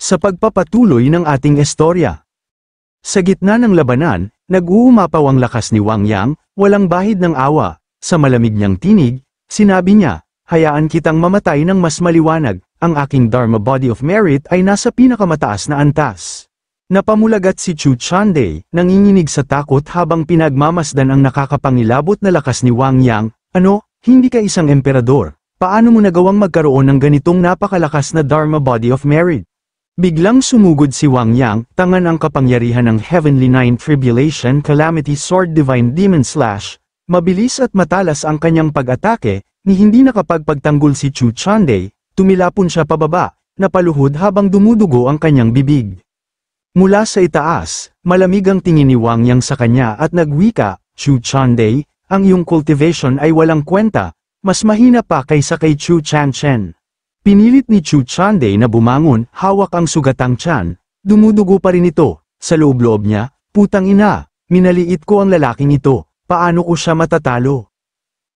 sa pagpapatuloy ng ating istorya. Sa gitna ng labanan, nag-uumapaw ang lakas ni Wang Yang, walang bahid ng awa. Sa malamig niyang tinig, sinabi niya, hayaan kitang mamatay ng mas maliwanag, ang aking Dharma Body of Merit ay nasa pinakamataas na antas. Napamulagat si Chu Chande, nanginginig sa takot habang pinagmamasdan ang nakakapangilabot na lakas ni Wang Yang. Ano, hindi ka isang emperador, paano mo nagawang magkaroon ng ganitong napakalakas na Dharma Body of Merit? Biglang sumugod si Wang Yang, tangan ang kapangyarihan ng Heavenly Nine Tribulation Calamity Sword Divine Demon Slash. Mabilis at matalas ang kanyang pag-atake, ni hindi nakapagpagtanggol si Chu Chande, tumilapon siya pababa, napaluhod habang dumudugo ang kanyang bibig. Mula sa itaas, malamig ang tingin ni Wang Yang sa kanya at nagwika, Chu Chande, ang iyong cultivation ay walang kwenta, mas mahina pa kaysa kay Chu Changchen. Pinilit ni Chu Chande na bumangon, hawak ang sugatang tiyan, dumudugo pa rin ito, sa loob-loob niya, putang ina, minaliit ko ang lalaking ito, paano ko siya matatalo?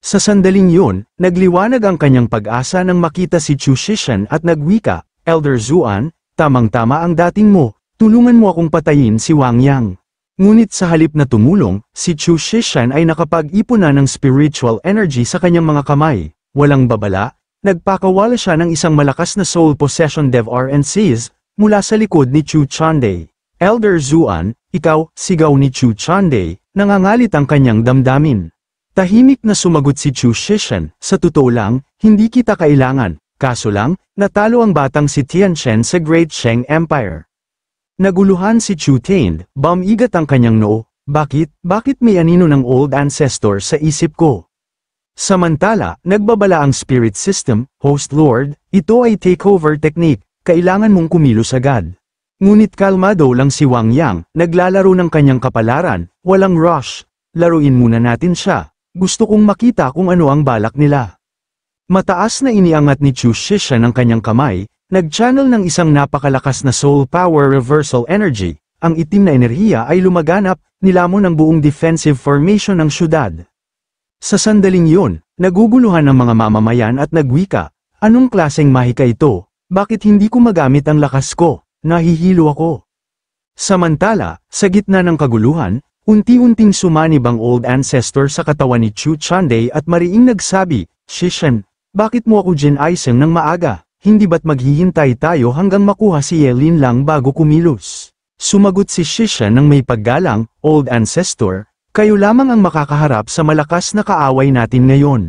Sa sandaling yun, nagliwanag ang kanyang pag-asa nang makita si Chu Shishan at nagwika, Elder Zuan, tamang-tama ang dating mo, tulungan mo akong patayin si Wang Yang. Ngunit sa halip na tumulong, si Chu Shishan ay nakapag-ipon na ng spiritual energy sa kanyang mga kamay. Walang babala, nagpakawala siya ng isang malakas na soul possession dev RNCs, mula sa likod ni Chu Chande. Elder Zuan, ikaw, sigaw ni Chu Chande, nangangalit ang kanyang damdamin. Tahimik na sumagot si Chu Shishan, sa totoo lang, hindi kita kailangan, kaso lang, natalo ang batang si Tianchen sa Great Shang Empire. Naguluhan si Chu Tained, bumigat ang kanyang noo, bakit may anino ng old ancestor sa isip ko? Samantala, nagbabala ang spirit system, host lord, ito ay takeover technique, kailangan mong kumilos agad. Ngunit kalmado lang si Wang Yang, naglalaro ng kanyang kapalaran, walang rush, laruin muna natin siya, gusto kong makita kung ano ang balak nila. Mataas na iniangat ni Chu Shishan ang kanyang kamay, nag-channel ng isang napakalakas na soul power reversal energy, ang itim na enerhiya ay lumaganap, nilamon ang buong defensive formation ng syudad. Sa sandaling yun, naguguluhan ang mga mamamayan at nagwika, anong klaseng mahika ito, bakit hindi ko magamit ang lakas ko, nahihilo ako. Samantala, sa gitna ng kaguluhan, unti-unting sumanib ang old ancestor sa katawan ni Chu Chande at mariing nagsabi, Shishan, bakit mo ako ginaisang ng maaga? Hindi ba't maghihintay tayo hanggang makuha si Yelin lang bago kumilos? Sumagot si Shishan ng may paggalang, Old Ancestor, kayo lamang ang makakaharap sa malakas na kaaway natin ngayon.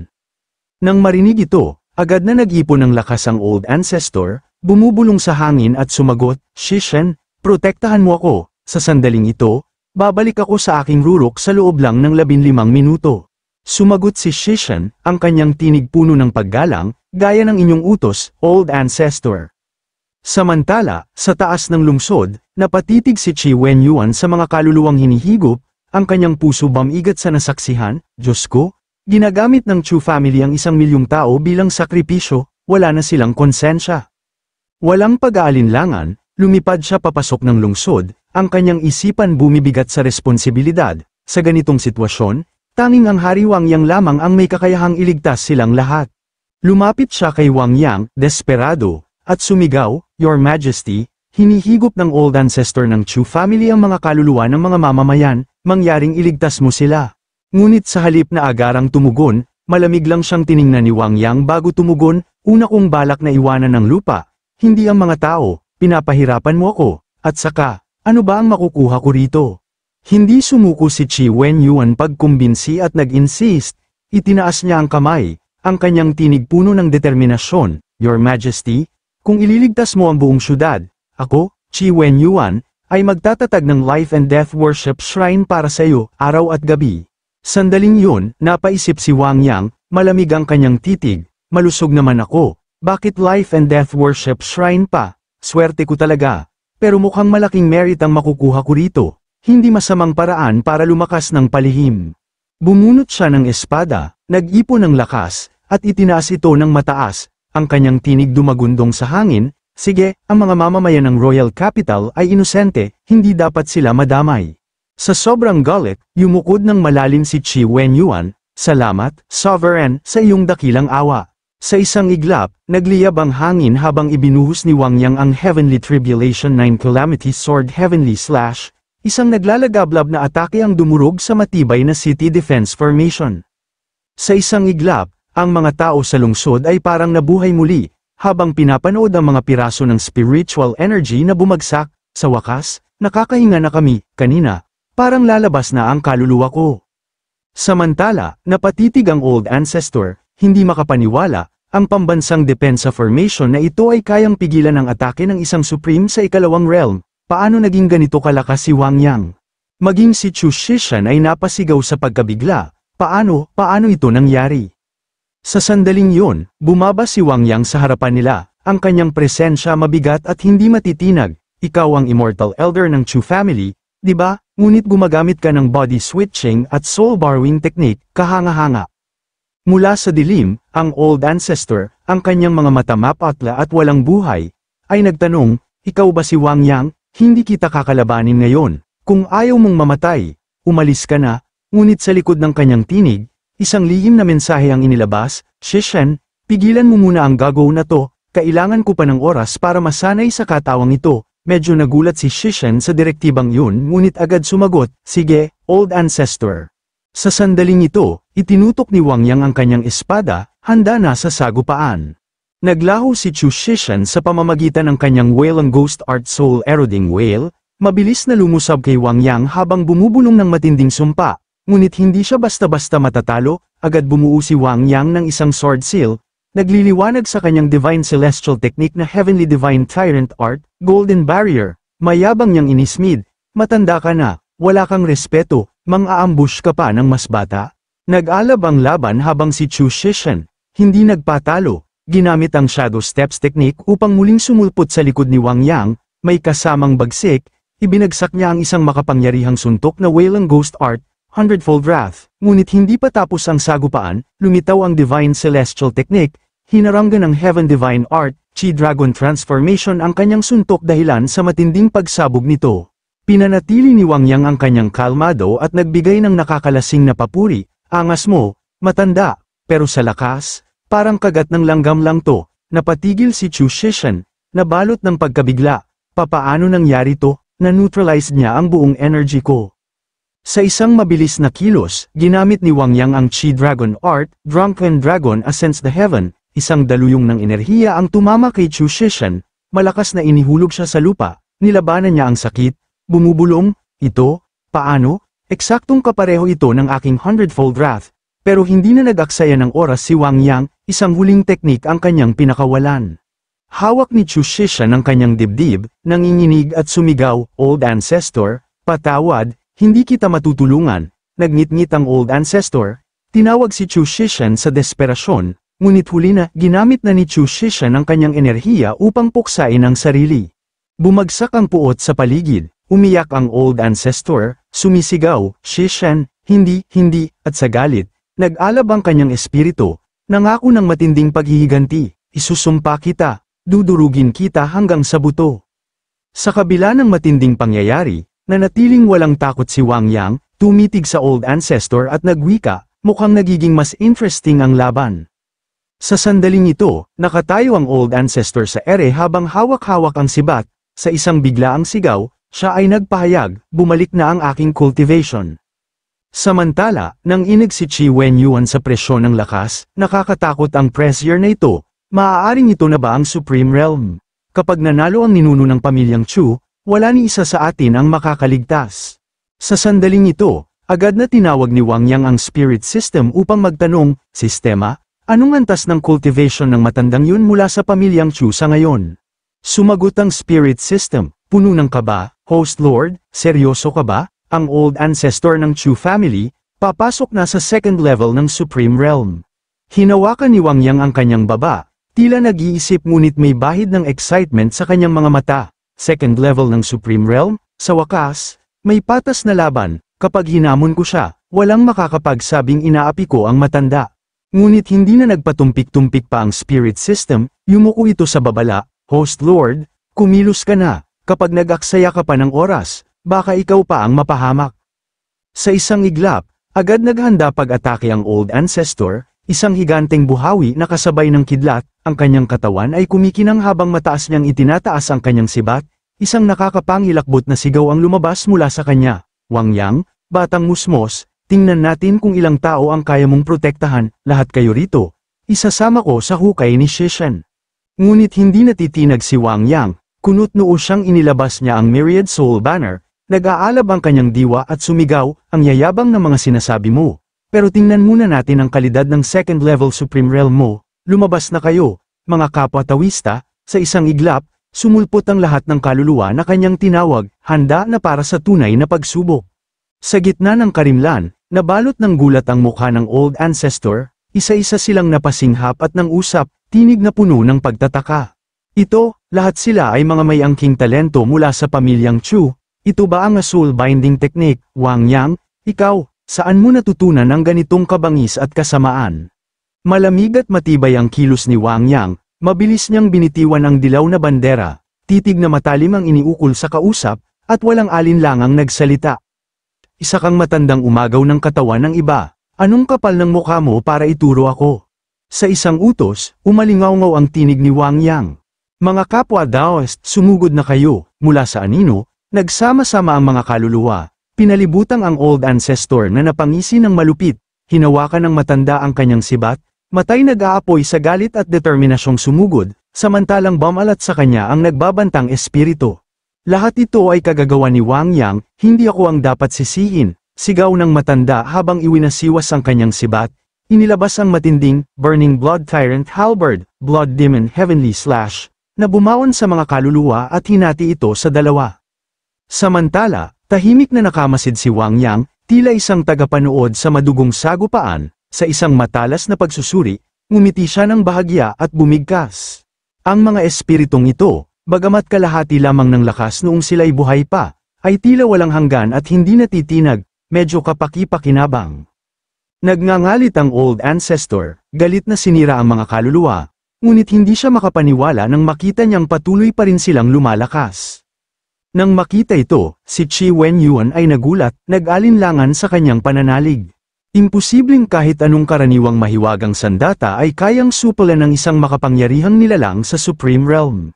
Nang marinig ito, agad na nag-ipon ng lakas ang Old Ancestor, bumubulong sa hangin at sumagot, Shishan, protektahan mo ako, sa sandaling ito, babalik ako sa aking rurok sa loob lang ng 15 minuto. Sumagot si Shishan, ang kanyang tinig puno ng paggalang, gaya ng inyong utos, Old Ancestor. Samantala, sa taas ng lungsod, napatitig si Chi Wenyuan sa mga kaluluwang hinihigop, ang kanyang puso bumigat sa nasaksihan, Diyos ko, ginagamit ng Chu family ang 1,000,000 tao bilang sakripisyo, wala na silang konsensya. Walang pag-aalinlangan, lumipad siya papasok ng lungsod, ang kanyang isipan bumibigat sa responsibilidad, sa ganitong sitwasyon, tanging ang Hari Wang Yang lamang ang may kakayahang iligtas silang lahat. Lumapit siya kay Wang Yang, desperado, at sumigaw, Your Majesty, hinihigop ng old ancestor ng Chu family ang mga kaluluwa ng mga mamamayan, mangyaring iligtas mo sila. Ngunit sa halip na agarang tumugon, malamig lang siyang tiningnan ni Wang Yang bago tumugon, una kong balak na iwanan ng lupa, hindi ang mga tao, pinapahirapan mo ako, at saka, ano ba ang makukuha ko rito? Hindi sumuko si Chi Wenyuan pagkumbinsi at nag-insist, itinaas niya ang kamay, ang kanyang tinig puno ng determinasyon, Your Majesty, kung ililigtas mo ang buong syudad, ako, Chi Wenyuan, ay magtatatag ng life and death worship shrine para sa iyo, araw at gabi. Sandaling yun, napaisip si Wang Yang, malamig ang kanyang titig, malusog naman ako, bakit life and death worship shrine pa, swerte ko talaga, pero mukhang malaking merit ang makukuha ko rito. Hindi masamang paraan para lumakas ng palihim. Bumunot siya ng espada, nag-ipon ng lakas, at itinaas ito ng mataas, ang kanyang tinig dumagundong sa hangin, sige, ang mga mamamayan ng Royal Capital ay inosente, hindi dapat sila madamay. Sa sobrang galit, yumukod ng malalim si Chi Wenyuan, salamat, Sovereign, sa iyong dakilang awa. Sa isang iglap, nagliyab ang hangin habang ibinuhos ni Wang Yang ang Heavenly Tribulation 9 Calamity Sword Heavenly Slash, isang naglalagablab na atake ang dumurog sa matibay na city defense formation. Sa isang iglap, ang mga tao sa lungsod ay parang nabuhay muli, habang pinapanood ang mga piraso ng spiritual energy na bumagsak. Sa wakas, nakakahinga na kami, kanina, parang lalabas na ang kaluluwa ko. Samantala, napatitig ang Old Ancestor, hindi makapaniwala. Ang pambansang depensa formation na ito ay kayang pigilan ang atake ng isang supreme sa ikalawang realm. Paano naging ganito kalakas si Wang Yang? Maging si Chu Shishan ay napasigaw sa pagkabigla. Paano ito nangyari? Sa sandaling yun, bumaba si Wang Yang sa harapan nila. Ang kanyang presensya mabigat at hindi matitinag. Ikaw ang immortal elder ng Chu family, di ba? Ngunit gumagamit ka ng body switching at soul borrowing technique, kahanga-hanga. Mula sa dilim, ang Old Ancestor, ang kanyang mga mata mapatla at walang buhay, ay nagtanong, ikaw ba si Wang Yang? Hindi kita kakalabanin ngayon. Kung ayaw mong mamatay, umalis ka na. Ngunit sa likod ng kanyang tinig, isang lihim na mensahe ang inilabas, Shishan, pigilan mo muna ang gagawin na to, kailangan ko pa ng oras para masanay sa katawang ito. Medyo nagulat si Shishan sa direktibang yun ngunit agad sumagot, sige, Old Ancestor. Sa sandaling ito, itinutok ni Wang Yang ang kanyang espada, handa na sa sagupaan. Naglaho si Chu Shishan sa pamamagitan ng kanyang whale ghost art soul eroding whale, mabilis na lumusab kay Wang Yang habang bumubulong ng matinding sumpa, ngunit hindi siya basta-basta matatalo, agad bumuo si Wang Yang ng isang sword seal, nagliliwanag sa kanyang divine celestial technique na heavenly divine tyrant art, golden barrier, mayabang niyang inismid, matanda ka na, wala kang respeto. Mang-aambush ka pa ng mas bata? Nag-alab ang laban habang si Chu Shishan, hindi nagpatalo, ginamit ang shadow steps technique upang muling sumulpot sa likod ni Wang Yang, may kasamang bagsik, ibinagsak niya ang isang makapangyarihang suntok na whaling ghost art, 100-fold wrath, ngunit hindi pa tapos ang sagupaan, lumitaw ang divine celestial technique, hinaranggan ng heaven divine art, chi dragon transformation ang kanyang suntok dahilan sa matinding pagsabog nito. Pinanatili ni Wang Yang ang kanyang kalmado at nagbigay ng nakakalasing na papuri, angas mo, matanda, pero sa lakas, parang kagat ng langgam lang to, napatigil si Chu Shishan, nabalot ng pagkabigla, papaano nangyari to, na-neutralize niya ang buong energy ko. Sa isang mabilis na kilos, ginamit ni Wang Yang ang Chi Dragon Art, Drunken Dragon Ascends the Heaven, isang daluyong ng enerhiya ang tumama kay Chu Shishan, malakas na inihulog siya sa lupa, nilabanan niya ang sakit. Bumubulong, ito, paano? Eksaktong kapareho ito ng aking 100-fold wrath, pero hindi na nag-aksaya ng oras si Wang Yang, isang huling teknik ang kanyang pinakawalan. Hawak ni Chu Shishan ang kanyang dibdib, nanginginig at sumigaw, Old Ancestor, patawad, hindi kita matutulungan, nagngit-ngit ang Old Ancestor, tinawag si Chu Shishan sa desperasyon, ngunit huli na, ginamit na ni Chu Shishan ang kanyang enerhiya upang puksain ang sarili. Bumagsak ang puot sa paligid. Umiyak ang Old Ancestor, sumisigaw, Shishan, hindi, at sa galit, nag-alab ang kanyang espiritu, nangako ng matinding paghihiganti, isusumpa kita, dudurugin kita hanggang sa buto. Sa kabila ng matinding pangyayari, nanatiling walang takot si Wang Yang, tumitig sa Old Ancestor at nagwika, mukhang nagiging mas interesting ang laban. Sa sandaling ito, nakatayo ang Old Ancestor sa ere habang hawak-hawak ang sibat, sa isang biglaang sigaw, siya ay nagpahayag, bumalik na ang aking cultivation. Samantala, nang inig si Qi Wenyuan sa presyon ng lakas, nakakatakot ang pressure na ito, maaaring ito na ba ang Supreme Realm? Kapag nanalo ang ninuno ng pamilyang Chu, wala ni isa sa atin ang makakaligtas. Sa sandaling ito, agad na tinawag ni Wang Yang ang Spirit System upang magtanong, Sistema, anong antas ng cultivation ng matandang yun mula sa pamilyang Chu sa ngayon? Sumagot ang Spirit System, puno ng kaba, Host Lord, seryoso ka ba? Ang Old Ancestor ng Chu family, papasok na sa second level ng Supreme Realm. Hinawakan ni Wang Yang ang kanyang baba, tila nag-iisip ngunit may bahid ng excitement sa kanyang mga mata. Second level ng Supreme Realm, sa wakas, may patas na laban, kapag hinamon ko siya, walang makakapagsabing inaapi ko ang matanda. Ngunit hindi na nagpatumpik-tumpik pa ang Spirit System, yumuko ito sa babala, Host Lord, kumilos ka na. Kapag nag-aksaya ka pa ng oras, baka ikaw pa ang mapahamak. Sa isang iglap, agad naghanda pag-atake ang Old Ancestor, isang higanteng buhawi na kasabay ng kidlat, ang kanyang katawan ay kumikinang habang mataas niyang itinataas ang kanyang sibat, isang nakakapangilakbot na sigaw ang lumabas mula sa kanya. Wang Yang, batang musmos, tingnan natin kung ilang tao ang kaya mong protektahan, lahat kayo rito. Isasama ko sa hukay ni Shishan. Ngunit hindi natitinag si Wang Yang, kunot-noo siyang inilabas niya ang Myriad Soul Banner, nag-aalab ang kanyang diwa at sumigaw, ang yayabang na mga sinasabi mo. Pero tingnan muna natin ang kalidad ng second level Supreme Realm mo, lumabas na kayo, mga kapwa-tawista, sa isang iglap, sumulpot ang lahat ng kaluluwa na kanyang tinawag, handa na para sa tunay na pagsubok. Sa gitna ng karimlan, nabalot ng gulat ang mukha ng Old Ancestor, isa-isa silang napasinghap at nang usap, tinig na puno ng pagtataka. Ito, lahat sila ay mga may angking talento mula sa pamilyang Chu. Ito ba ang soul binding technique, Wang Yang? Ikaw, saan mo natutunan ang ganitong kabangis at kasamaan? Malamig at matibay ang kilos ni Wang Yang, mabilis niyang binitiwan ang dilaw na bandera, titig na matalim ang iniukol sa kausap, at walang alinlangang nagsalita. Isa kang matandang umagaw ng katawan ng iba. Anong kapal ng mukha mo para ituro ako? Sa isang utos, umalingaw-ngaw ang tinig ni Wang Yang. Mga kapwa Daoist, sumugod na kayo, mula sa anino, nagsama-sama ang mga kaluluwa, pinalibutang ang Old Ancestor na napangisi ng malupit, hinawakan ng matanda ang kanyang sibat, matay nag-aapoy sa galit at determinasyong sumugod, samantalang bumalat sa kanya ang nagbabantang espiritu. Lahat ito ay kagagawa ni Wang Yang, hindi ako ang dapat sisihin. Sigaw ng matanda habang iwinasiwas ang kanyang sibat, inilabas ang matinding, Burning Blood Tyrant Halberd, Blood Demon Heavenly Slash, na bumaon sa mga kaluluwa at hinati ito sa dalawa. Samantala, tahimik na nakamasid si Wang Yang, tila isang tagapanood sa madugong sagupaan, sa isang matalas na pagsusuri, ngumiti siya ng bahagya at bumigkas. Ang mga espiritong ito, bagamat kalahati lamang ng lakas noong sila'y buhay pa, ay tila walang hanggan at hindi natitinag, medyo kapaki-pakinabang. Nagngangalit ang Old Ancestor, galit na sinira ang mga kaluluwa, ngunit hindi siya makapaniwala nang makita niyang patuloy pa rin silang lumalakas. Nang makita ito, si Qi Wenyuan ay nagulat, nag-alinlangan sa kanyang pananalig. Imposibleng kahit anong karaniwang mahiwagang sandata ay kayang supulan ng isang makapangyarihang nilalang sa Supreme Realm.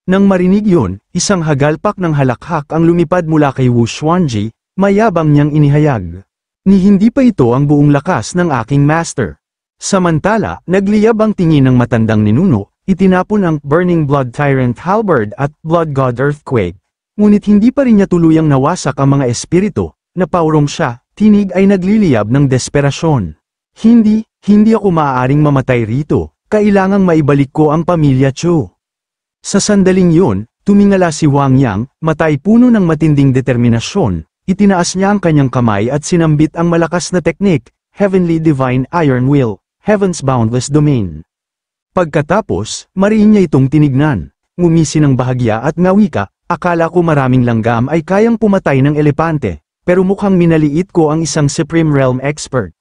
Nang marinig yun, isang hagalpak ng halakhak ang lumipad mula kay Wu Xuanji, mayabang niyang inihayag. Ni hindi pa ito ang buong lakas ng aking master. Samantala, nagliyab ang tingin ng matandang ninuno, itinapon ang Burning Blood Tyrant Halberd at Blood God Earthquake, ngunit hindi pa rin niya tuluyang nawasak ang mga espiritu, napaurong siya, tinig ay nagliliyab ng desperasyon. Hindi ako maaaring mamatay rito, kailangang maibalik ko ang pamilya Chu. Sa sandaling yun, tumingala si Wang Yang, matay puno ng matinding determinasyon. Itinaas niya ang kanyang kamay at sinambit ang malakas na teknik, Heavenly Divine Iron Will, Heaven's Boundless Domain. Pagkatapos, mariin niya itong tinignan, ngumisi ng bahagya at ngawika, akala ko maraming langgam ay kayang pumatay ng elepante, pero mukhang minaliit ko ang isang Supreme Realm expert.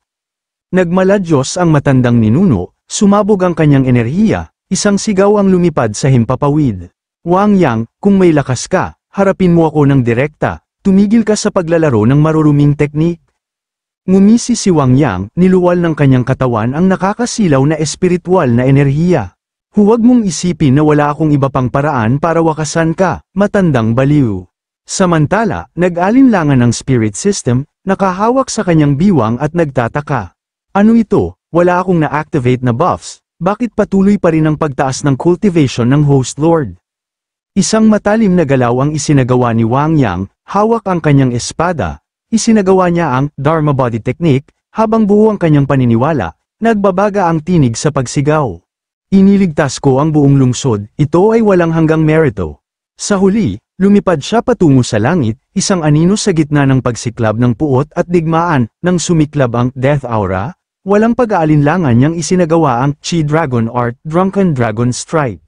Nagmaladyos ang matandang ninuno, sumabog ang kanyang enerhiya, isang sigaw ang lumipad sa himpapawid. Wang Yang, kung may lakas ka, harapin mo ako ng direkta. Tumigil ka sa paglalaro ng maruruming teknik. Ngumisi si Wang Yang, niluwal ng kanyang katawan ang nakakasilaw na espiritual na enerhiya. Huwag mong isipin na wala akong iba pang paraan para wakasan ka, matandang baliw. Samantala, nag-alinlangan ang spirit system, nakahawak sa kanyang biwang at nagtataka. Ano ito? Wala akong na-activate na buffs, bakit patuloy pa rin ang pagtaas ng cultivation ng Host Lord? Isang matalim na galaw ang isinagawa ni Wang Yang, hawak ang kanyang espada, isinagawa niya ang Dharma Body Technique, habang buo ang kanyang paniniwala, nagbabaga ang tinig sa pagsigaw. Iniligtas ko ang buong lungsod, ito ay walang hanggang merito. Sa huli, lumipad siya patungo sa langit, isang anino sa gitna ng pagsiklab ng puot at digmaan, nang sumiklab ang Death Aura, walang pag-aalinlangan niyang isinagawa ang Chi Dragon Art Drunken Dragon Strike.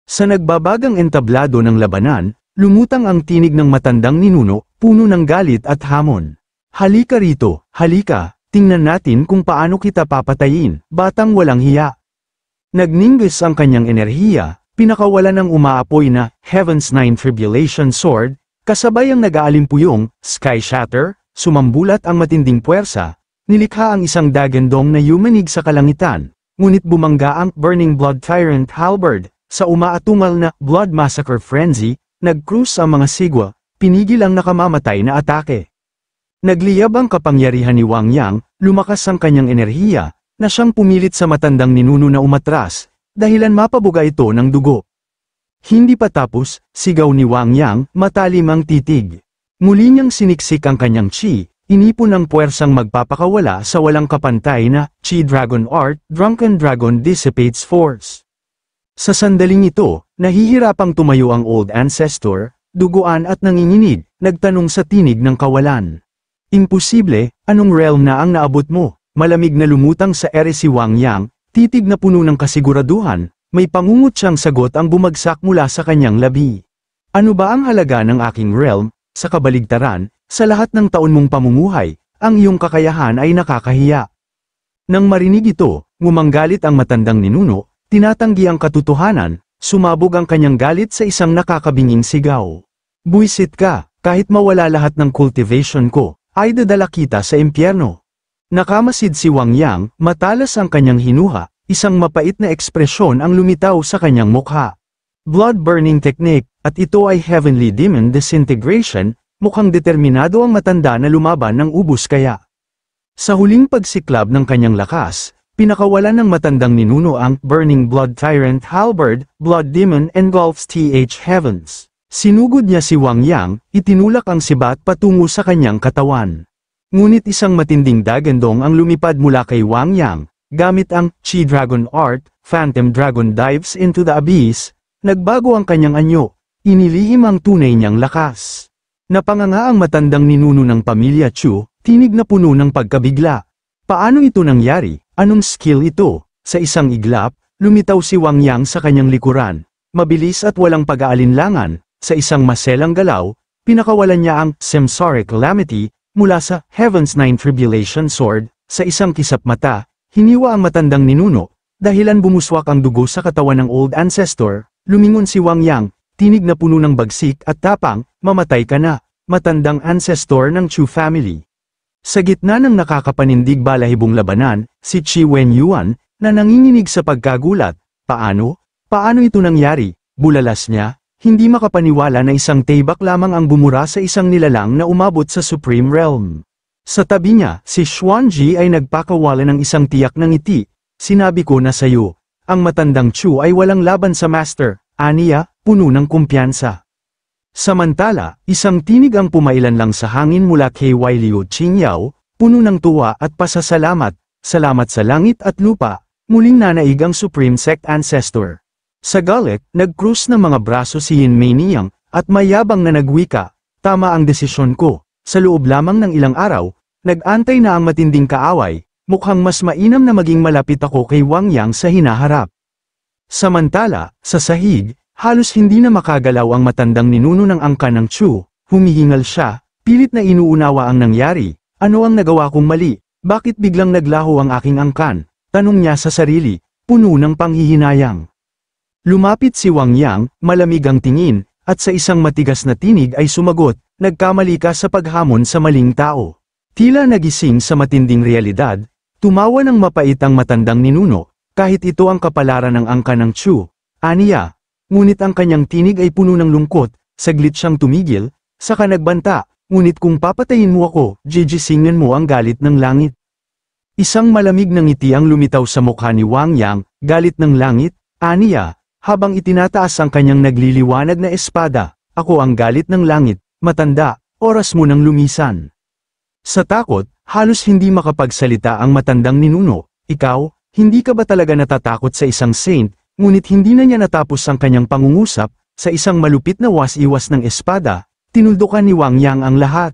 Sa nagbabagang entablado ng labanan, lumutang ang tinig ng matandang ninuno, puno ng galit at hamon. Halika rito, halika, tingnan natin kung paano kita papatayin, batang walang hiya. Nagninggis ang kanyang enerhiya, pinakawalan ng umaapoy na Heaven's Nine Tribulation Sword, kasabay ang nag-aalimpuyong Sky Shatter, sumambulat ang matinding puwersa, nilikha ang isang dagandong na yumanig sa kalangitan, ngunit bumangga ang Burning Blood Tyrant Halberd, sa umaatungal na Blood Massacre Frenzy, nag-cruise ang mga sigwa, pinigil ang nakamamatay na atake. Nagliyab ang kapangyarihan ni Wang Yang, lumakas ang kanyang enerhiya, na siyang pumilit sa matandang ninuno na umatras, dahilan mapabuga ito ng dugo. Hindi pa tapos, sigaw ni Wang Yang, matalim ang titig. Muli niyang siniksik ang kanyang chi, inipon ang puwersang magpapakawala sa walang kapantay na Chi Dragon Art, Drunken Dragon Dissipates Force. Sa sandaling ito, nahihirapang tumayo ang Old Ancestor, duguan at nanginginig, nagtanong sa tinig ng kawalan. Imposible, anong realm na ang naabot mo? Malamig na lumutang sa ere si Wang Yang, titig na puno ng kasiguraduhan, may pangungot siyang sagot ang bumagsak mula sa kanyang labi. Ano ba ang halaga ng aking realm? Sa kabaligtaran, sa lahat ng taon mong pamumuhay, ang iyong kakayahan ay nakakahiya. Nang marinig ito, ngumanggalit ang matandang ninuno, tinatanggi ang katotohanan, sumabog ang kanyang galit sa isang nakakabinging sigaw. Buisit ka, kahit mawala lahat ng cultivation ko, ay dadala kita sa impyerno. Nakamasid si Wang Yang, matalas ang kanyang hinuha, isang mapait na ekspresyon ang lumitaw sa kanyang mukha. Blood burning technique, at ito ay Heavenly Demon Disintegration, mukhang determinado ang matanda na lumaban ng ubus kaya. Sa huling pagsiklab ng kanyang lakas, pinakawalan ng matandang ninuno ang Burning Blood Tyrant Halberd, Blood Demon engulfs TH Heavens. Sinugod niya si Wang Yang, itinulak ang sibat patungo sa kanyang katawan. Ngunit isang matinding dagandong ang lumipad mula kay Wang Yang, gamit ang Chi Dragon Art, Phantom Dragon dives into the abyss, nagbago ang kanyang anyo, inilihim ang tunay niyang lakas. Napanganga ang matandang ninuno ng pamilya Chu, tinig na puno ng pagkabigla. Paano ito nangyari? Anong skill ito? Sa isang iglap, lumitaw si Wang Yang sa kanyang likuran. Mabilis at walang pag-aalinlangan, sa isang maselang galaw, pinakawalan niya ang Samsaric Calamity, mula sa Heaven's Nine Tribulation Sword, sa isang kisap mata, hiniwa ang matandang ninuno, dahilan bumuswak ang dugo sa katawan ng Old Ancestor, lumingon si Wang Yang, tinig na puno ng bagsik at tapang, mamatay ka na, matandang ancestor ng Chu family. Sa gitna ng nakakapanindig balahibong labanan, si Chi Wenyuan, na nanginginig sa pagkagulat, paano? Paano ito nangyari? Bulalas niya, hindi makapaniwala na isang tibak lamang ang bumura sa isang nilalang na umabot sa Supreme Realm. Sa tabi niya, si Xuanji ay nagpakawala ng isang tiyak ng ngiti, sinabi ko na sayo, ang matandang Chu ay walang laban sa Master, aniya, puno ng kumpiyansa. Samantala, isang tinig ang pumailan lang sa hangin mula kay Wai Liu Qingyao, puno ng tuwa at pasasalamat, salamat sa langit at lupa, muling nanaig ang Supreme Sect Ancestor. Sa galit, nag-cruise ng mga braso si Yin Mei Niyang, at mayabang na nagwika, tama ang desisyon ko. Sa loob lamang ng ilang araw, nag-antay na ang matinding kaaway, mukhang mas mainam na maging malapit ako kay Wang Yang sa hinaharap. Samantala, sa sahig, halos hindi na makagalaw ang matandang ninuno ng angkan ng Chu, humihingal siya, pilit na inuunawa ang nangyari, ano ang nagawa kong mali, bakit biglang naglaho ang aking angkan, tanong niya sa sarili, puno ng panghihinayang. Lumapit si Wang Yang, malamig ang tingin, at sa isang matigas na tinig ay sumagot, nagkamali ka sa paghamon sa maling tao. Tila nagising sa matinding realidad, tumawa ng mapait ang matandang ninuno, kahit ito ang kapalaran ng angka ng Chu, aniya. Ngunit ang kanyang tinig ay puno ng lungkot, saglit siyang tumigil, saka nagbanta, ngunit kung papatayin mo ako, jijisingan mo ang galit ng langit. Isang malamig na ngiti ang lumitaw sa mukha ni Wang Yang, galit ng langit, aniya. Habang itinataas ang kanyang nagliliwanag na espada, ako ang galit ng langit, matanda, oras mo nang lumisan. Sa takot, halos hindi makapagsalita ang matandang ninuno, ikaw, hindi ka ba talaga natatakot sa isang saint, ngunit hindi na niya natapos ang kanyang pangungusap, sa isang malupit na was-iwas ng espada, tinuldukan ni Wang Yang ang lahat.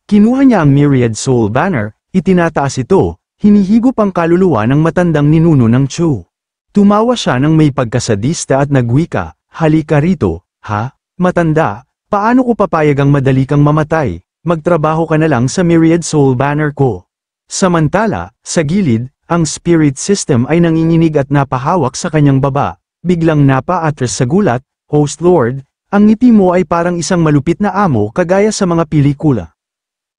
Kinuha niya ang Myriad Soul Banner, itinataas ito, hinihigop ang kaluluwa ng matandang ninuno ng Chu. Tumawa siya ng may pagkasadista at nagwika, halika rito, ha? Matanda, paano ko papayagang madali kang mamatay? Magtrabaho ka na lang sa Myriad Soul Banner ko. Samantala, sa gilid, ang spirit system ay nanginginig at napahawak sa kanyang baba. Biglang napa-atras sa gulat, Host Lord, ang ngiti mo ay parang isang malupit na amo kagaya sa mga pelikula.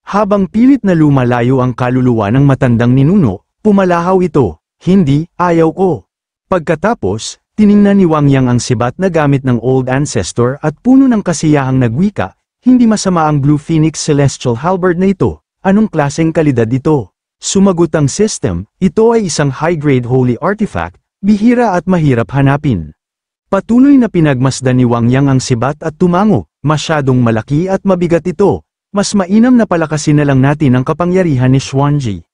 Habang pilit na lumalayo ang kaluluwa ng matandang ninuno, pumalahaw ito, "Hindi, ayaw ko." Pagkatapos, tiningnan ni Wang Yang ang sibat na gamit ng Old Ancestor at puno ng kasiyahang nagwika, "Hindi masama ang Blue Phoenix Celestial Halberd na ito, anong klaseng kalidad ito?" Sumagot ang system, "Ito ay isang high-grade holy artifact, bihira at mahirap hanapin." Patuloy na pinagmasdan ni Wang Yang ang sibat at tumango, "Masyadong malaki at mabigat ito. Mas mainam na palakasin na lang natin ang kapangyarihan ni Xuanji."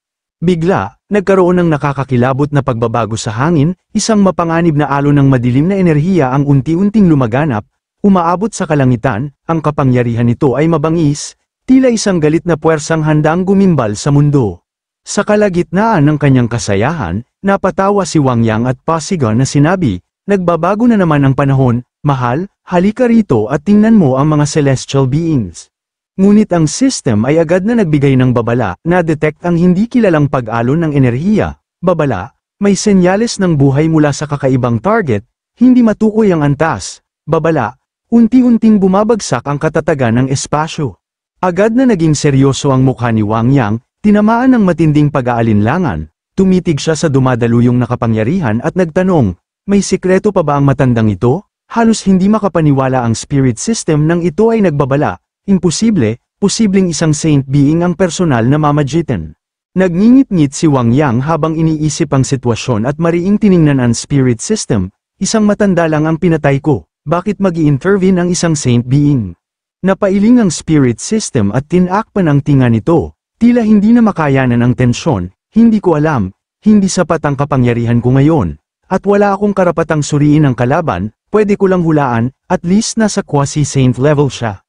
Bigla, nagkaroon ng nakakakilabot na pagbabago sa hangin, isang mapanganib na alon ng madilim na enerhiya ang unti-unting lumaganap, umaabot sa kalangitan, ang kapangyarihan nito ay mabangis, tila isang galit na puwersang handang gumimbal sa mundo. Sa kalagitnaan ng kanyang kasayahan, napatawa si Wang Yang at pasigaw na sinabi, "Nagbabago na naman ang panahon, mahal, halika rito at tingnan mo ang mga celestial beings." Ngunit ang system ay agad na nagbigay ng babala, na-detect ang hindi kilalang pag-alon ng enerhiya. Babala, may senyales ng buhay mula sa kakaibang target, hindi matukoy ang antas. Babala, unti-unting bumabagsak ang katatagan ng espasyo. Agad na naging seryoso ang mukha ni Wang Yang, tinamaan ng matinding pag-aalinlangan. Tumitig siya sa dumadaluyong nakapangyarihan at nagtanong, "May sikreto pa ba ang matandang ito?" Halos hindi makapaniwala ang spirit system nang ito ay nagbabala. Imposible, posibleng isang saint being ang personal na mamagitan. Nagngingit-ngit si Wang Yang habang iniisip ang sitwasyon at mariing tiningnan ang spirit system, "Isang matanda lang ang pinatay ko, bakit mag-i-intervene ang isang saint being?" Napailing ang spirit system at tinakpan ang tinga nito, tila hindi na makayanan ang tensyon, "Hindi ko alam, hindi sapat ang kapangyarihan ko ngayon, at wala akong karapatang suriin ang kalaban, pwede ko lang hulaan, at least nasa quasi-saint level siya."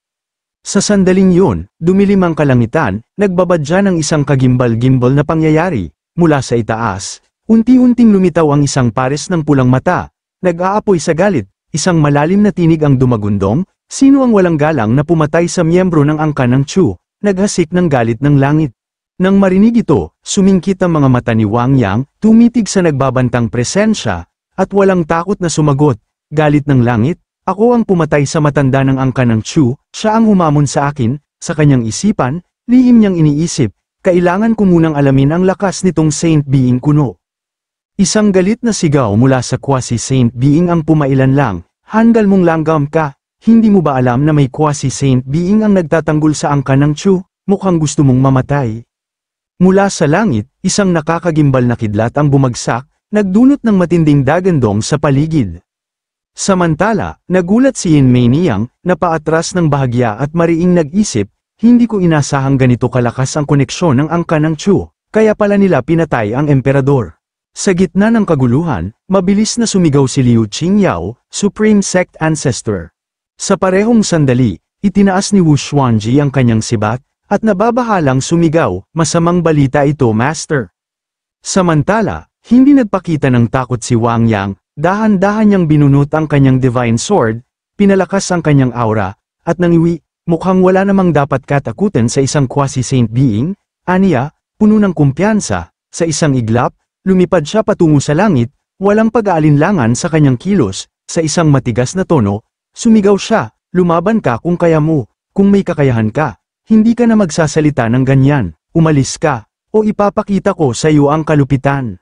Sa sandaling yun, dumilim ang kalangitan, nagbabadya ng isang kagimbal-gimbal na pangyayari. Mula sa itaas, unti-unting lumitaw ang isang pares ng pulang mata. Nag-aapoy sa galit, isang malalim na tinig ang dumagundong, "Sino ang walang galang na pumatay sa miyembro ng angkan ng Chu?" Naghasik ng galit ng langit. Nang marinig ito, sumingkit ang mga mata ni Wang Yang, tumitig sa nagbabantang presensya, at walang takot na sumagot, "Galit ng langit? Ako ang pumatay sa matanda ng angkan ng Chu, siya ang humamon sa akin." Sa kanyang isipan, lihim niyang iniisip, "Kailangan ko munang alamin ang lakas nitong saint being kuno." Isang galit na sigaw mula sa quasi-saint being ang pumailan lang, "Handal mong langgam ka, hindi mo ba alam na may quasi-saint being ang nagtatanggol sa angkan ng Chu? Mukhang gusto mong mamatay." Mula sa langit, isang nakakagimbal na kidlat ang bumagsak, nagdulot ng matinding dagandong sa paligid. Samantala, nagulat si Yin Mei Niyang, napaatras ng bahagya at mariing nag-isip, "Hindi ko inasahang ganito kalakas ang koneksyon ng angkan ng Chu, kaya pala nila pinatay ang emperador." Sa gitna ng kaguluhan, mabilis na sumigaw si Liu Qingyao, Supreme Sect Ancestor. Sa parehong sandali, itinaas ni Wu Xuanji ang kanyang sibat, at nababahalang sumigaw, "Masamang balita ito, Master." Samantala, hindi nagpakita ng takot si Wang Yang. Dahan-dahan niyang binunot ang kanyang divine sword, pinalakas ang kanyang aura, at nangiwi, mukhang wala namang dapat katakutan sa isang quasi-saint being, aniya, puno ng kumpiyansa. Sa isang iglap, lumipad siya patungo sa langit, walang pag-aalinlangan sa kanyang kilos. Sa isang matigas na tono, sumigaw siya, "Lumaban ka kung kaya mo, kung may kakayahan ka, hindi ka na magsasalita ng ganyan, umalis ka, o ipapakita ko sa iyo ang kalupitan."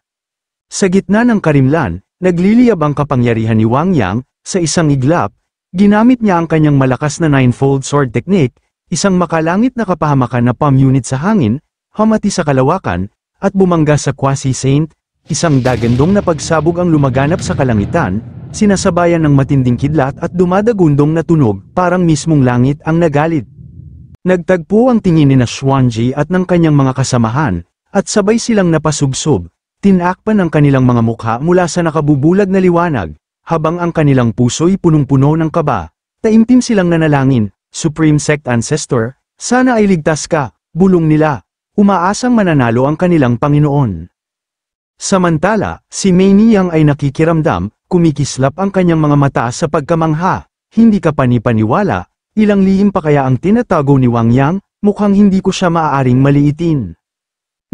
Sa gitna ng karimlan, nagliliyab ang kapangyarihan ni Wang Yang. Sa isang iglap, ginamit niya ang kanyang malakas na ninefold sword technique, isang makalangit na kapahamakan na palm unit sa hangin, hamati sa kalawakan, at bumangga sa quasi-saint, isang dagandong na pagsabog ang lumaganap sa kalangitan, sinasabayan ng matinding kidlat at dumadagundong na tunog, parang mismong langit ang nagalit. Nagtagpo ang tingin ni Xuanji at ng kanyang mga kasamahan, at sabay silang napasubsob. Tinakpan ang kanilang mga mukha mula sa nakabubulag na liwanag, habang ang kanilang puso'y punong-puno ng kaba. Taimtim silang nanalangin, "Supreme Sect Ancestor, sana ay ligtas ka," bulong nila. Umaasang mananalo ang kanilang Panginoon. Samantala, si Mei Niyang ay nakikiramdam, kumikislap ang kanyang mga mata sa pagkamangha. "Hindi ka panipaniwala, ilang lihim pa kaya ang tinatago ni Wang Yang, mukhang hindi ko siya maaaring maliitin."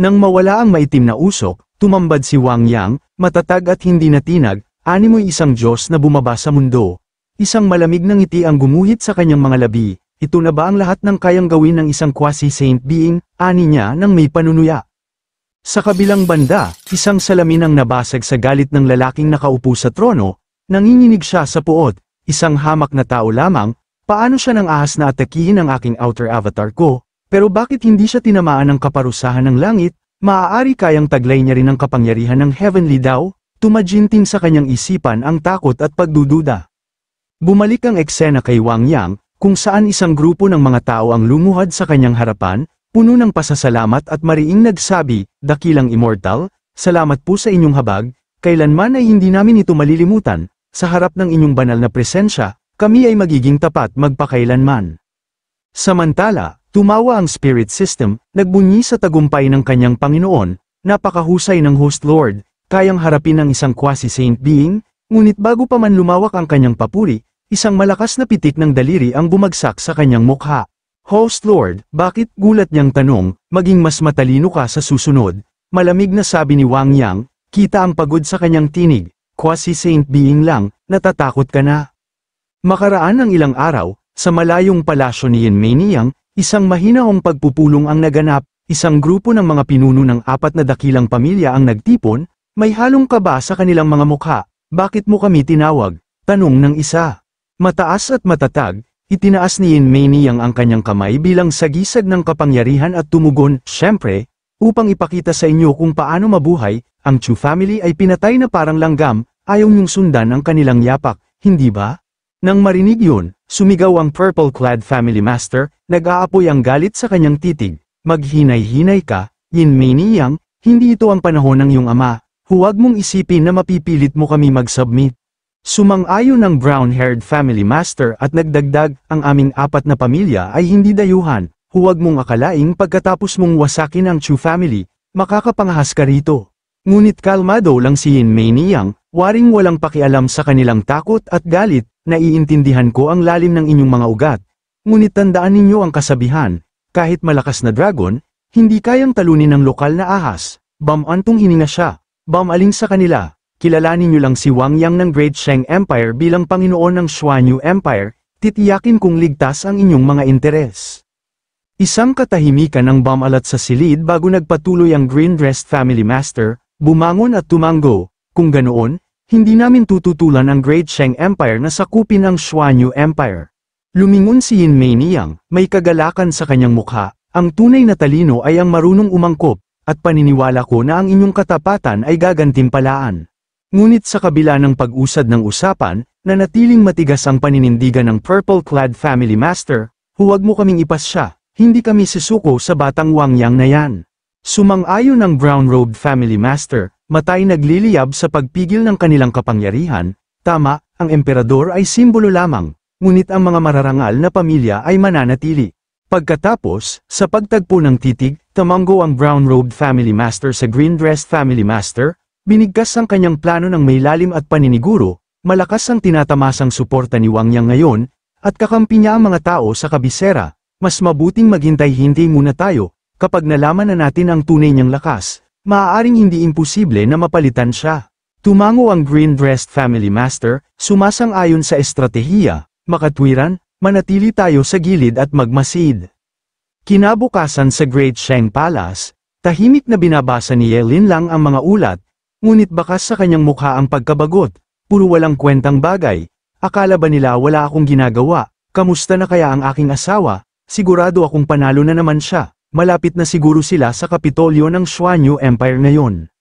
Nang mawala ang maitim na usok, tumambad si Wang Yang, matatag at hindi natinag, animoy isang Diyos na bumaba sa mundo. Isang malamig na ngiti ang gumuhit sa kanyang mga labi, ito na ba ang lahat ng kayang gawin ng isang quasi-saint being, ani niya nang may panunuya. Sa kabilang banda, isang salamin ang nabasag sa galit ng lalaking nakaupo sa trono, nanginginig siya sa puot, isang hamak na tao lamang, paano siya nang ahas na atakihin ang aking outer avatar ko, pero bakit hindi siya tinamaan ng kaparusahan ng langit, maaari kayang taglay niya rin ang kapangyarihan ng heavenly daw, tumaginting sa kanyang isipan ang takot at pagdududa. Bumalik ang eksena kay Wang Yang, kung saan isang grupo ng mga tao ang lumuhad sa kanyang harapan, puno ng pasasalamat at mariing nagsabi, "Dakilang immortal, salamat po sa inyong habag, kailanman ay hindi namin ito malilimutan, sa harap ng inyong banal na presensya, kami ay magiging tapat magpakailanman." Samantala, tumawa ang spirit system, nagbunyi sa tagumpay ng kanyang Panginoon, napakahusay ng host lord, kayang harapin ng isang quasi-saint being, ngunit bago pa man lumawak ang kanyang papuri, isang malakas na pitik ng daliri ang bumagsak sa kanyang mukha. "Host Lord, bakit?" gulat niyang tanong, "maging mas matalino ka sa susunod." Malamig na sabi ni Wang Yang, kita ang pagod sa kanyang tinig, "Quasi-saint being lang, natatakot ka na." Makaraan ng ilang araw, sa malayong palasyo ni Yin Meiniang, isang mahinahong pagpupulong ang naganap, isang grupo ng mga pinuno ng 4 na dakilang pamilya ang nagtipon, may halong kaba sa kanilang mga mukha. "Bakit mo kami tinawag?" tanong ng isa. Mataas at matatag, itinaas ni Yin Meiniang ang kanyang kamay bilang sagisag ng kapangyarihan at tumugon, "Siyempre, upang ipakita sa inyo kung paano mabuhay, ang Chu family ay pinatay na parang langgam, ayaw niyong sundan ang kanilang yapak, hindi ba?" Nang marinig yun, sumigaw ang purple-clad family master, nag-aapoy ang galit sa kanyang titig, "Maghinay-hinay ka, Yin Meiniang, hindi ito ang panahon ng iyong ama, huwag mong isipin na mapipilit mo kami mag-submit." Sumang-ayon ng brown-haired family master at nagdagdag, "Ang aming 4 na pamilya ay hindi dayuhan, huwag mong akalaing pagkatapos mong wasakin ang Chu family, makakapangahas ka rito." Ngunit kalmado lang si Yin Meiniang, waring walang pakialam sa kanilang takot at galit, "Naiintindihan ko ang lalim ng inyong mga ugat, ngunit tandaan ninyo ang kasabihan, kahit malakas na dragon, hindi kayang talunin ng lokal na ahas." Antong hininga siya, "Alin sa kanila? Kilalanin niyo lang si Wang Yang ng Great Shang Empire bilang Panginoon ng Xuanyu Empire, titiyakin kong ligtas ang inyong mga interes." Isang katahimikan ang bumalat sa silid bago nagpatuloy ang green-dressed family master, bumangon at tumanggo, "Kung ganoon, hindi namin tututulan ang Great Shang Empire na sakupin ang Xuanyu Empire." Lumingon si Yin Meiniang, may kagalakan sa kanyang mukha, "Ang tunay na talino ay ang marunong umangkop, at paniniwala ko na ang inyong katapatan ay gagantimpalaan." Ngunit sa kabila ng pag-usad ng usapan, nanatiling matigas ang paninindigan ng purple-clad family master, "Huwag mo kaming ipasya, hindi kami sisuko sa batang Wang Yang na yan." Sumang-ayon ng brown-robed family master, matay nagliliyab sa pagpigil ng kanilang kapangyarihan, "Tama, ang emperador ay simbolo lamang, ngunit ang mga mararangal na pamilya ay mananatili." Pagkatapos, sa pagtagpo ng titig, tumanggo ang brown-robed family master sa green-dressed family master, binigkas ang kanyang plano ng may lalim at paniniguro, malakas ang tinatamasang suporta ni Wang Yang ngayon, at kakampi niya ang mga tao sa kabisera, "Mas mabuting maghintay-hintay muna tayo, kapag nalaman na natin ang tunay niyang lakas, maaaring hindi imposible na mapalitan siya." Tumango ang green-dressed family master, sumasang-ayon sa estratehiya, "Makatwiran, manatili tayo sa gilid at magmasid." Kinabukasan sa Great Shang Palace, tahimik na binabasa ni Ye Linlang ang mga ulat, ngunit bakas sa kanyang mukha ang pagkabagot, "Puro walang kwentang bagay, akala ba nila wala akong ginagawa, kamusta na kaya ang aking asawa, sigurado akong panalo na naman siya, malapit na siguro sila sa kapitolyo ng Xuanyu Empire ngayon."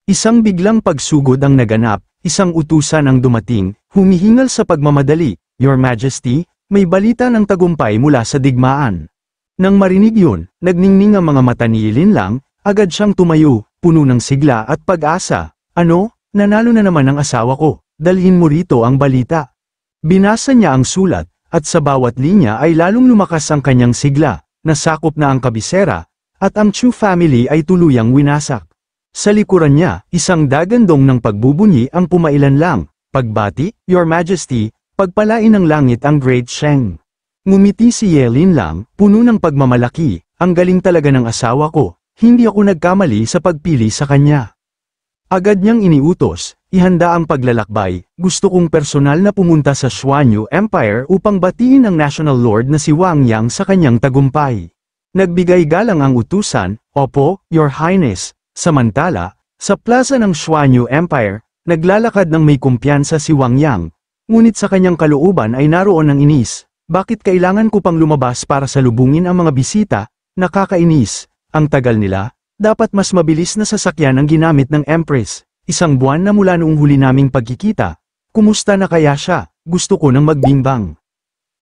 Isang biglang pagsugod ang naganap, isang utusan ang dumating, humihingal sa pagmamadali, "Your Majesty, may balita ng tagumpay mula sa digmaan." Nang marinig yun, nagningning ang mga mata ni Linlang, agad siyang tumayo, puno ng sigla at pag-asa, "Ano? Nanalo na naman ang asawa ko, dalhin mo rito ang balita." Binasa niya ang sulat, at sa bawat linya ay lalong lumakas ang kanyang sigla, nasakop na ang kabisera, at ang Chu family ay tuluyang winasak. Sa likuran niya, isang dagandong ng pagbubunyi ang pumailan lang, "Pagbati, Your Majesty, pagpalain ng langit ang Great Shang." Ngumiti si Ye Linlang, puno ng pagmamalaki, "Ang galing talaga ng asawa ko. Hindi ako nagkamali sa pagpili sa kanya." Agad niyang iniutos, ihanda ang paglalakbay, gusto kong personal na pumunta sa Xuanyu Empire upang batiin ang National Lord na si Wang Yang sa kanyang tagumpay. Nagbigay galang ang utusan, opo, Your Highness. Samantala, sa plaza ng Xuanyu Empire, naglalakad ng may kumpiyansa si Wang Yang. Ngunit sa kanyang kalooban ay naroon ang inis. Bakit kailangan ko pang lumabas para salubungin ang mga bisita? Nakakainis. Ang tagal nila. Dapat mas mabilis na sasakyan ang ginamit ng Empress. Isang buwan na mula noong huli naming pagkikita. Kumusta na kaya siya? Gusto ko nang magbimbang.